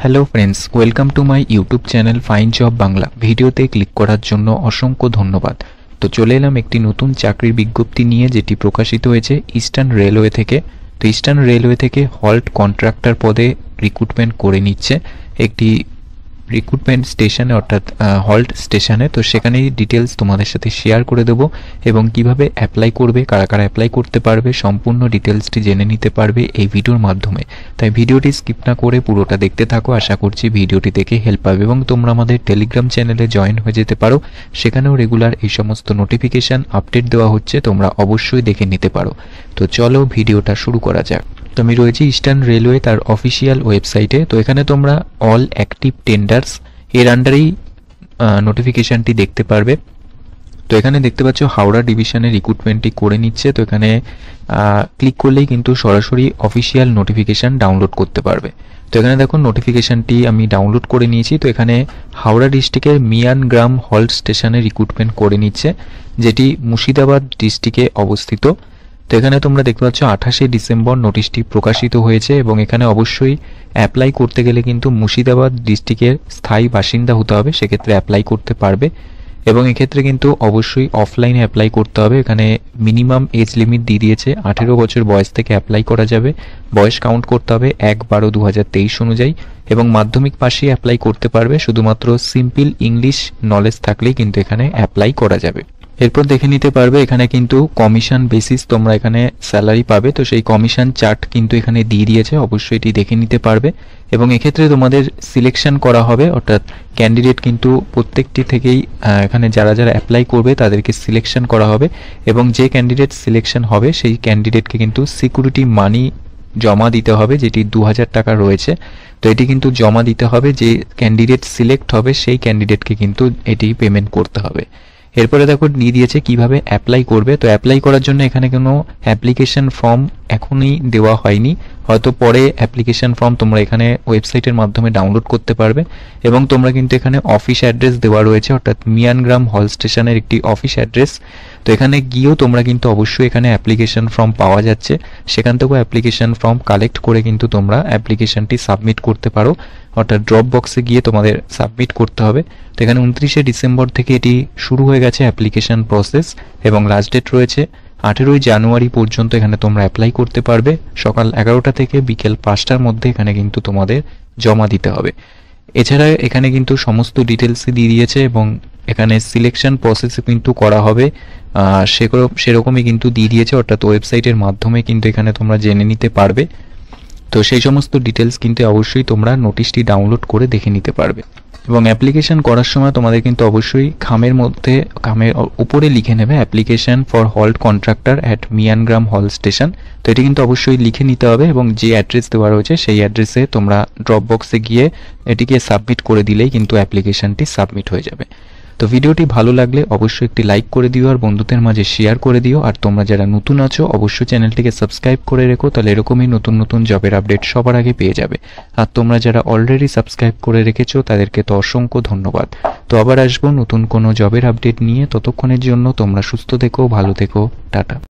Hello friends, welcome to my YouTube channel fine job Bangla. ভিডিওতে click করার জন্য অসংখ্য ধন্যবাদ। তো চলে এলাম একটি নতুন চাকরির বিজ্ঞপ্তি নিয়ে, যেটি প্রকাশিত হয়েছে ইস্টার্ন রেলওয়ে থেকে। তো ইস্টার্ন রেলওয়ে থেকে হল্ট কন্ট্রাক্টর পদে রিক্রুটমেন্ট করে নিচ্ছে একটি রিক্রুটমেন্ট স্টেশনে, অর্থাৎ হল্ট স্টেশনে। তো সেখানেই ডিটেলস তোমাদের সাথে শেয়ার করে দেবো এবং কিভাবে অ্যাপ্লাই করবে, কারা কারা অ্যাপ্লাই করতে পারবে, সম্পূর্ণ ডিটেলসটি জেনে নিতে পারবে এই ভিডিওর মাধ্যমে। তাই ভিডিওটি স্কিপ না করে পুরোটা দেখতে থাকো। আশা করছি ভিডিওটি দেখে হেল্প পাবে এবং তোমরা আমাদের টেলিগ্রাম চ্যানেলে জয়েন হয়ে যেতে পারো। সেখানেও রেগুলার এই সমস্ত নোটিফিকেশান আপডেট দেওয়া হচ্ছে, তোমরা অবশ্যই দেখে নিতে পারো। তো চলো ভিডিওটা শুরু করা যাক। তো আমি রয়েছি ইস্টার্ন রেলওয়ে তার অফিসিয়াল ওয়েবসাইটে। তো এখানে তোমরা অল অ্যাক্টিভ টেন্ডার্স এর আন্ডারেই নোটিফিকেশানটি দেখতে পারবে। তো এখানে দেখতে পাচ্ছ হাওড়া ডিভিশনের রিক্রুটমেন্টটি করে নিচ্ছে। তো এখানে ক্লিক করলেই কিন্তু সরাসরি অফিসিয়াল নোটিফিকেশান ডাউনলোড করতে পারবে। তো এখানে দেখো নোটিফিকেশানটি আমি ডাউনলোড করে নিয়েছি। তো এখানে হাওড়া ডিস্ট্রিক্টের মিয়ানগ্রাম হল্ট স্টেশনে রিক্রুটমেন্ট করে নিচ্ছে, যেটি মুর্শিদাবাদ ডিস্ট্রিক্টে অবস্থিত। তো এখানে তোমরা দেখতে পাচ্ছ 28শে ডিসেম্বর নোটিশটি প্রকাশিত হয়েছে এবং এখানে অবশ্যই অ্যাপ্লাই করতে গেলে কিন্তু মুর্শিদাবাদ ডিস্ট্রিক্টের স্থায়ী বাসিন্দা হতে হবে, সেক্ষেত্রে অ্যাপ্লাই করতে পারবে। এবং এক্ষেত্রে কিন্তু অবশ্যই অফলাইনে অ্যাপ্লাই করতে হবে। এখানে মিনিমাম এজ লিমিট দিয়ে দিয়েছে, 18 বছর বয়স থেকে অ্যাপ্লাই করা যাবে। বয়স কাউন্ট করতে হবে 1/12/2023 অনুযায়ী এবং মাধ্যমিক পাশেই অ্যাপ্লাই করতে পারবে। শুধুমাত্র সিম্পল ইংলিশ নলেজ থাকলেই কিন্তু এখানে অ্যাপ্লাই করা যাবে। এরপর দেখে নিতে পারবে এখানে কিন্তু কমিশন বেসিস তোমরা এখানে স্যালারি পাবে। তো সেই কমিশন চার্ট কিন্তু এখানে দিয়ে দিয়েছে, অবশ্যই এটি দেখে নিতে পারবে। এবং এক্ষেত্রে তোমাদের সিলেকশন করা হবে, অর্থাৎ ক্যান্ডিডেট কিন্তু প্রত্যেকটি থেকেই এখানে যারা যারা অ্যাপ্লাই করবে তাদেরকে সিলেকশন করা হবে এবং যে ক্যান্ডিডেট সিলেকশন হবে সেই ক্যান্ডিডেটকে কিন্তু সিকিউরিটি মানি জমা দিতে হবে, যেটি 2000 টাকা রয়েছে। তো এটি কিন্তু জমা দিতে হবে, যে ক্যান্ডিডেট সিলেক্ট হবে সেই ক্যান্ডিডেটকে কিন্তু এটি পেমেন্ট করতে হবে। এরপরে দেখো দিয়ে দিয়েছে কিভাবে অ্যাপ্লাই করবে। তো অ্যাপ্লাই করার জন্য এখানে কোনো অ্যাপ্লিকেশন ফর্ম এখনই দেওয়া হয়নি, হয়তো পরে অ্যাপ্লিকেশন ফর্ম তোমরা এখানে ওয়েবসাইটের মাধ্যমে ডাউনলোড করতে পারবে। এবং তোমরা কিন্তু এখানে অফিস অ্যাড্রেস দেওয়া রয়েছে, অর্থাৎ মিয়ানগ্রাম হল স্টেশনের একটি অফিস অ্যাড্রেস। তো এখানে গিয়েও তোমরা কিন্তু অবশ্যই এখানে অ্যাপ্লিকেশন ফর্ম পাওয়া যাচ্ছে, সেখান থেকেও অ্যাপ্লিকেশন ফর্ম কালেক্ট করে কিন্তু তোমরা অ্যাপ্লিকেশনটি সাবমিট করতে পারো, অর্থাৎ ড্রপ বক্সে গিয়ে তোমাদের সাবমিট করতে হবে। তো এখানে 29শে ডিসেম্বর থেকে এটি শুরু হয়ে গেছে অ্যাপ্লিকেশন প্রসেস এবং লাস্ট ডেট রয়েছে 18ই জানুয়ারি পর্যন্ত এখানে তোমরা অ্যাপ্লাই করতে পারবে। সকাল 11টা থেকে বিকেল 5টার মধ্যে এখানে কিন্তু তোমাদের জমা দিতে হবে। এছাড়া এখানে কিন্তু সমস্ত ডিটেলসই দিয়ে দিয়েছে এবং এখানে সিলেকশন প্রসেস কিন্তু করা হবে সেরকমই কিন্তু দিয়ে দিয়েছে, অর্থাৎ ওয়েবসাইটের মাধ্যমে কিন্তু এখানে তোমরা জেনে নিতে পারবে। তো সেই সমস্ত ডিটেলস কিন্তু অবশ্যই তোমরা নোটিশটি ডাউনলোড করে দেখে নিতে পারবে। এবং অ্যাপ্লিকেশন করার সময় তোমাদের কিন্তু অবশ্যই খামের উপরে লিখে নেবে application for halt contractor at Miangram halt station. তো এটি কিন্তু অবশ্যই লিখে নিতে হবে এবং যে অ্যাড্রেস দেওয়া রয়েছে সেই অ্যাড্রেসে তোমরা ড্রপ বক্সে গিয়ে এটিকে সাবমিট করে দিলেই কিন্তু অ্যাপ্লিকেশনটি সাবমিট হয়ে যাবে। তো ভিডিওটি ভালো লাগলে অবশ্যই একটি লাইক করে দিও আর বন্ধুদের মাঝে শেয়ার করে দিও। আর তোমরা যারা নতুন আছো অবশ্যই চ্যানেলটিকে সাবস্ক্রাইব করে রেখো, তাহলে এরকমই নতুন নতুন জবের আপডেট সবার আগে পেয়ে যাবে। আর তোমরা যারা অলরেডি সাবস্ক্রাইব করে রেখেছো তাদেরকে তো অসংখ্য ধন্যবাদ। তো আবার আসবো নতুন কোনো জবের আপডেট নিয়ে, ততক্ষণের জন্য তোমরা সুস্থ থেকো, ভালো থেকো, টাটা।